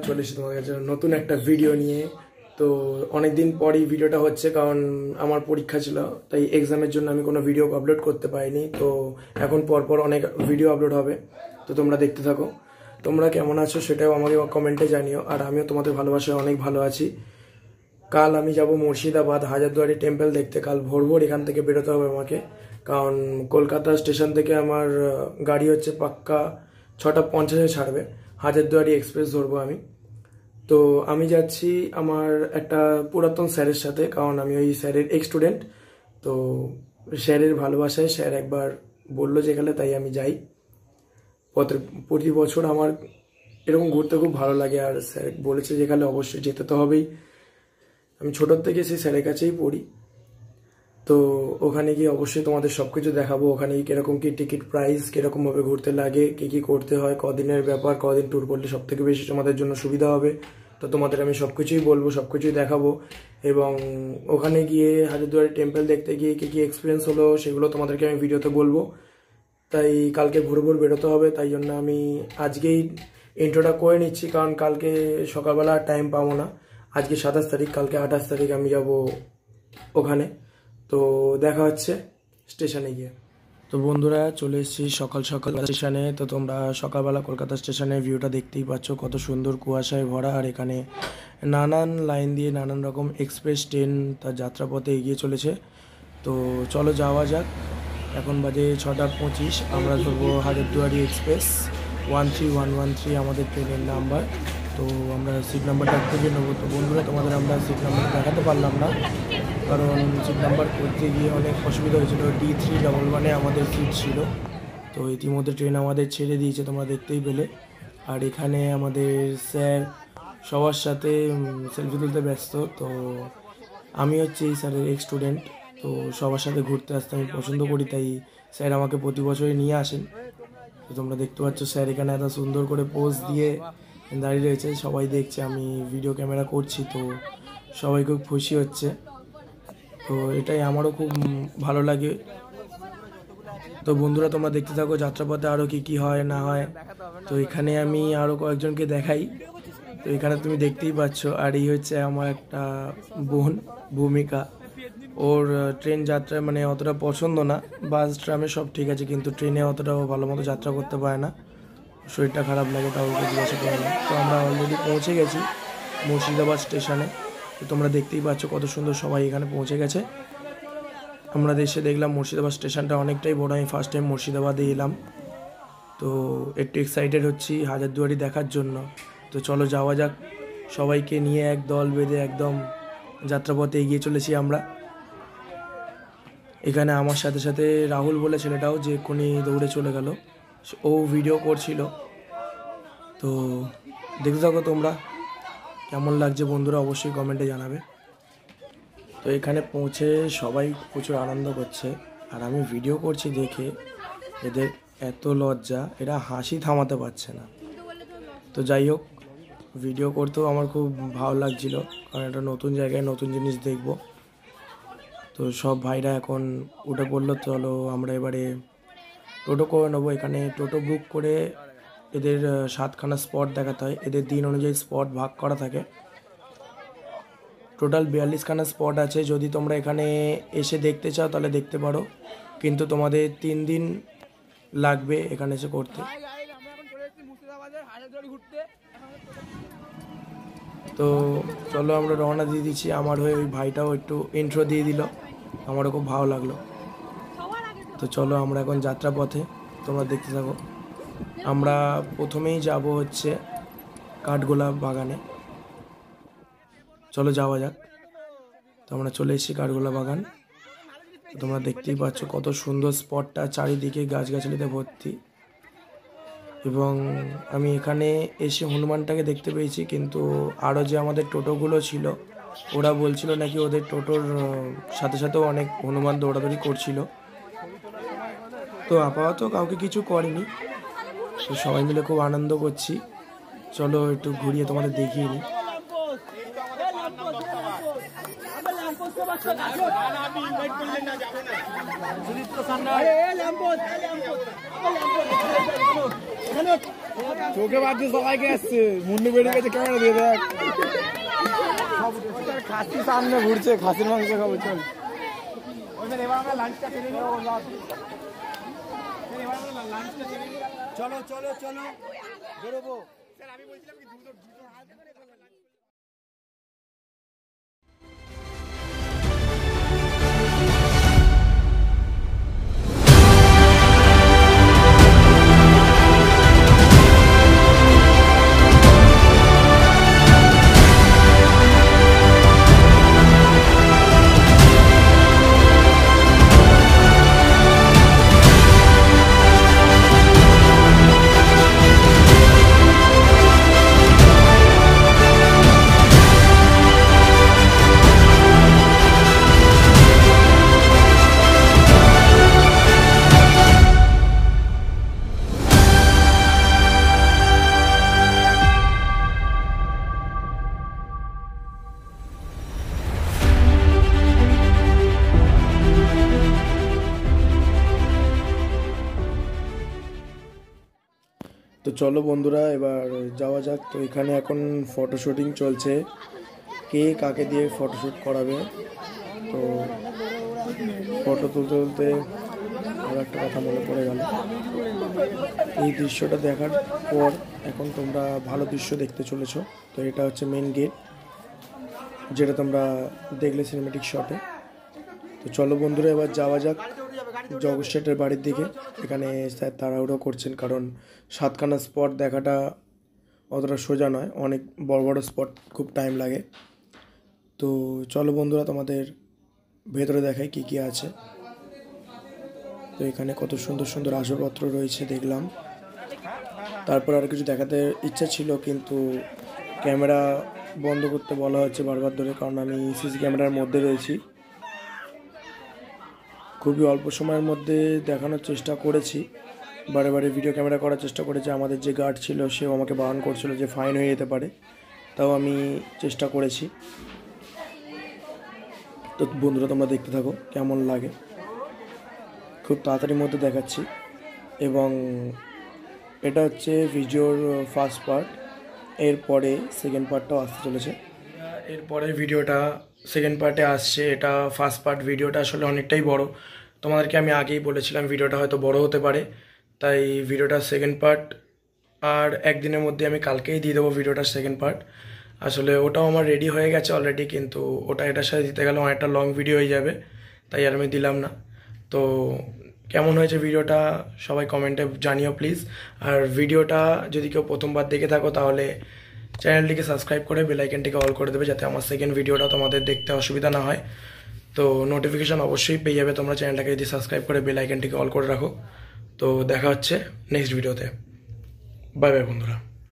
চলে এসেছি তোমাদের কাছে নতুন একটা ভিডিও নিয়ে। তো অনেকদিন পরই ভিডিওটা হচ্ছে, কারণ আমার পরীক্ষা ছিল, তাই এক্সামের জন্য আমি কোনো ভিডিও আপলোড করতে পারিনি। তো এখন পরপর অনেক ভিডিও আপলোড হবে, তো তোমরা দেখতে থাকো। তোমরা কেমন আছো সেটাও আমাকে কমেন্টে জানিও, আর আমিও তোমাদের ভালোবাসায় অনেক ভালো আছি। কাল আমি যাব মুর্শিদাবাদ হাজারদুয়ারি টেম্পল দেখতে। কাল ভোর ভোর এখান থেকে বেরোতে হবে আমাকে, কারণ কলকাতা স্টেশন থেকে আমার গাড়ি হচ্ছে পাক্কা 6:50 ছাড়বে। হাজারদুয়ারি এক্সপ্রেস ধরবো আমি। তো আমি যাচ্ছি আমার একটা পুরাতন স্যারের সাথে, কারণ আমি ওই স্যারের এক্স স্টুডেন্ট। তো স্যারের ভালোবাসায় স্যার একবার বললো যে গেলে, তাই আমি যাই। প্রতি বছর আমার এরকম ঘুরতে খুব ভালো লাগে, আর স্যার বলেছে যে গেলে অবশ্যই যেতে তো হবেই। আমি ছোটোর থেকে সেই স্যারের কাছেই পড়ি। তো ওখানে গিয়ে অবশ্যই তোমাদের সব কিছু দেখাবো। ওখানে কিরকম কি টিকিট প্রাইস, কিরকমভাবে ঘুরতে লাগে, কি করতে হয়, কদিনের ব্যাপার, কদিন ট্যুর করলে সব থেকে বেশি তোমাদের জন্য সুবিধা হবে। তো তোমাদের আমি সব কিছুই বলবো, সব কিছুই দেখাবো। এবং ওখানে গিয়ে হাজারদুয়ারি টেম্পল দেখতে গিয়ে কি এক্সপিরিয়েন্স হলো সেগুলো তোমাদেরকে আমি ভিডিওতে বলবো। তাই কালকে ভোর ভোর বেরোতে হবে, তাই জন্য আমি আজকেই ইন্ট্রোটা করে নিচ্ছি, কারণ কালকে সকালবেলা টাইম পাবো না। আজকে 27 তারিখ, কালকে 28 তারিখ আমি যাব ওখানে। তো দেখা হচ্ছে স্টেশনে গিয়ে। তো বন্ধুরা চলে এসেছি সকাল সকাল স্টেশনে। তো তোমরা সকালবেলা কলকাতা স্টেশনের ভিউটা দেখতেই পাচ্ছ, কত সুন্দর কুয়াশায় ভরা। আর এখানে নানান লাইন দিয়ে নানান রকম এক্সপ্রেস ট্রেন তার যাত্রাপথে এগিয়ে চলেছে। তো চলো যাওয়া যাক। এখন বাজে 6:25। আমরা ধরবো হাজারদুয়ারি এক্সপ্রেস 13113 আমাদের ট্রেনের নাম্বার। তো আমরা সিট নাম্বারটা খুঁজে নেবো। তো বন্ধুরা তোমাদের আমরা সিট নাম্বার দেখাতে পারলাম না, কারণ সিট নাম্বার করতে গিয়ে অনেক অসুবিধা হয়েছিল। D311 আমাদের সিট ছিল। তো ইতিমধ্যে ট্রেন আমাদের ছেড়ে দিয়েছে, তোমরা দেখতেই পেলে। আর এখানে আমাদের স্যার সবার সাথে সেলফি তুলতে ব্যস্ত। তো আমি হচ্ছে এই স্যারের এক্স স্টুডেন্ট। তো সবার সাথে ঘুরতে আসতে আমি পছন্দ করি, তাই স্যার আমাকে প্রতি বছরই নিয়ে আসেন। তো তোমরা দেখতে পাচ্ছ স্যার এখানে এত সুন্দর করে পোজ দিয়ে দাঁড়িয়ে রয়েছে, সবাই দেখছে আমি ভিডিও ক্যামেরা করছি। তো সবাই খুব খুশি হচ্ছে, তো এটাই আমারও খুব ভালো লাগে। তো বন্ধুরা তোমরা দেখতে থাকো যাত্রাপথে আরও কি হয় না হয়। তো এখানে আমি আরও কয়েকজনকে দেখাই। তো এখানে তুমি দেখতেই পাচ্ছ। আর এই হচ্ছে আমার একটা বোন ভূমিকা। ওর ট্রেন যাত্রা মানে অতটা পছন্দ না, বাস ট্রামে সব ঠিক আছে, কিন্তু ট্রেনে অতটা ভালো মতো যাত্রা করতে পারে না, শরীরটা খারাপ লাগে, তাও ওকে জিজ্ঞাসা করে না। তো আমরা অলরেডি পৌঁছে গেছি মুর্শিদাবাদ স্টেশনে। তো তোমরা দেখতেই পাচ্ছ কত সুন্দর সবাই এখানে পৌঁছে গেছে। আমরা এসে দেখলাম মুর্শিদাবাদ স্টেশনটা অনেকটাই বড়। আমি ফার্স্ট টাইম মুর্শিদাবাদে এলাম, তো একটু এক্সাইটেড হচ্ছি হাজারদুয়ারি দেখার জন্য। তো চলো যাওয়া যাক। সবাইকে নিয়ে এক দল বেঁধে একদম যাত্রাপথে এগিয়ে চলেছি আমরা। এখানে আমার সাথে সাথে রাহুল বলে ছেলেটাও যে এক্ষুনি দৌড়ে চলে গেল, ও ভিডিও করছিল। তো দেখতে থাকো তোমরা, কেমন লাগছে বন্ধুরা অবশ্যই কমেন্টে জানাবে। তো এখানে পৌঁছে সবাই প্রচুর আনন্দ করছে, আর আমি ভিডিও করছি দেখে এদের এত লজ্জা, এরা হাসি থামাতে পারছে না। তো যাই হোক, ভিডিও করতেও আমার খুব ভালো লাগছিল, কারণ একটা নতুন জায়গায় নতুন জিনিস দেখব। তো সব ভাইরা এখন উঠে পড়লো, চলো আমরা এবারে টোটো করে নেবো। এখানে টোটো বুক করে এদের 7খানা স্পট দেখাতে হয়, এদের দিন অনুযায়ী স্পট ভাগ করা থাকে। টোটাল 42খানা স্পট আছে। যদি তোমরা এখানে এসে দেখতে চাও তাহলে দেখতে পারো, কিন্তু তোমাদের 3 দিন লাগবে এখানে এসে করতে। তো চলো আমরা রওনা দিয়ে দিচ্ছি। আমার হয়ে ওই ভাইটাও একটু ইন্ট্রো দিয়ে দিল, আমারও খুব ভালো লাগলো। তো চলো আমরা এখন যাত্রাপথে, তোমরা দেখতে থাকো। আমরা প্রথমেই যাব হচ্ছে কাঠগোলাপ বাগানে। চলো যাওয়া যাক। তো আমরা চলে এসেছি কাঠগোলাপ বাগান। তো তোমরা দেখতেই পাচ্ছ কত সুন্দর স্পটটা, চারিদিকে গাছগাছালিতে ভর্তি। এবং আমি এখানে এসে হনুমানটাকে দেখতে পেয়েছি, কিন্তু আরও যে আমাদের টোটোগুলো ছিল ওরা বলছিল নাকি ওদের টোটোর সাথে সাথেও অনেক হনুমান দৌড়াদৌড়ি করছিল। তো আপাতত কাউকে কিছু করেনি, তো সবাই মিলে খুব আনন্দ করছি। চলো একটু ঘুরিয়ে তোমাদের দেখিয়ে নিই। তোকে বাদ দিয়ে সবাইকে আসছে মুন্ডু বেড়ে গেছে ক্যামেরা দিয়ে দেখ খাসি সামনে ঘুরছে খাসির মাংস খাবো চল এবার আমরা লাঞ্চটা খেয়ে নেবো চলো চলো চলো বেরোবো স্যার আমি বলছিলাম কি দুটো হাত তো চলো বন্ধুরা এবার যাওয়া যাক। তো এখানে এখন ফটোশুটিং চলছে, কে কাকে দিয়ে ফটোশ্যুট করাবে। তো ফটো তুলতে তুলতে আর একটা কথা মনে পড়ে গেল, এই দৃশ্যটা দেখার পর এখন তোমরা ভালো দৃশ্য দেখতে চলেছো। তো এটা হচ্ছে মেন গেট, যেটা তোমরা দেখলে সিনেমেটিক শটে। তো চলো বন্ধুরা এবার যাওয়া যাক জগৎ শেঠের বাড়ির দিকে। এখানে স্যার তাড়াহুড়ো করছেন, কারণ 7খানা স্পট দেখাটা অতটা সোজা নয়, অনেক বড় বড় স্পট, খুব টাইম লাগে। তো চলো বন্ধুরা তোমাদের ভেতরে দেখাই কি কি আছে। তো এখানে কত সুন্দর সুন্দর আসবাবপত্র রয়েছে দেখলাম। তারপর আর কিছু দেখাতে ইচ্ছা ছিল, কিন্তু ক্যামেরা বন্ধ করতে বলা হচ্ছে বারবার ধরে, কারণ আমি সিসি ক্যামেরার মধ্যে রয়েছি। খুবই অল্প সময়ের মধ্যে দেখানোর চেষ্টা করেছি, বারে বারে ভিডিও ক্যামেরা করার চেষ্টা করেছি। আমাদের যে গার্ড ছিল সেও আমাকে বারণ করছিল যে ফাইন হয়ে যেতে পারে, তাও আমি চেষ্টা করেছি। তো বন্ধুরা তোমরা দেখতে থাকো কেমন লাগে, খুব তাড়াতাড়ির মধ্যে দেখাচ্ছি। এবং এটা হচ্ছে ভিডিওর ফার্স্ট পার্ট, এরপরে সেকেন্ড পার্টটাও আসতে চলেছে। এরপরে ভিডিওটা সেকেন্ড পার্টে আসছে। এটা ফার্স্ট পার্ট ভিডিওটা আসলে অনেকটাই বড়, তোমাদেরকে আমি আগেই বলেছিলাম ভিডিওটা হয়তো বড় হতে পারে, তাই ভিডিওটা সেকেন্ড পার্ট আর একদিনের মধ্যে আমি কালকেই দিয়ে দেবো ভিডিওটার সেকেন্ড পার্ট। আসলে ওটাও আমার রেডি হয়ে গেছে অলরেডি, কিন্তু ওটা এটার সাথে দিতে গেলে অনেকটা লং ভিডিও হয়ে যাবে, তাই আর আমি দিলাম না। তো কেমন হয়েছে ভিডিওটা সবাই কমেন্টে জানিও প্লিজ। আর ভিডিওটা যদি কেউ প্রথমবার দেখে থাকো তাহলে চ্যানেলটিকে সাবস্ক্রাইব করে বেল আইকনটিকে অল করে দেবে, যাতে আমার সেকেন্ড ভিডিওটা তোমাদের দেখতে অসুবিধা না হয়। তো নোটিফিকেশান অবশ্যই পেয়ে যাবে তোমরা চ্যানেলটাকে যদি সাবস্ক্রাইব করে বেল আইকনটিকে অল করে রাখো। তো দেখা হচ্ছে নেক্সট ভিডিওতে। বাই বাই বন্ধুরা।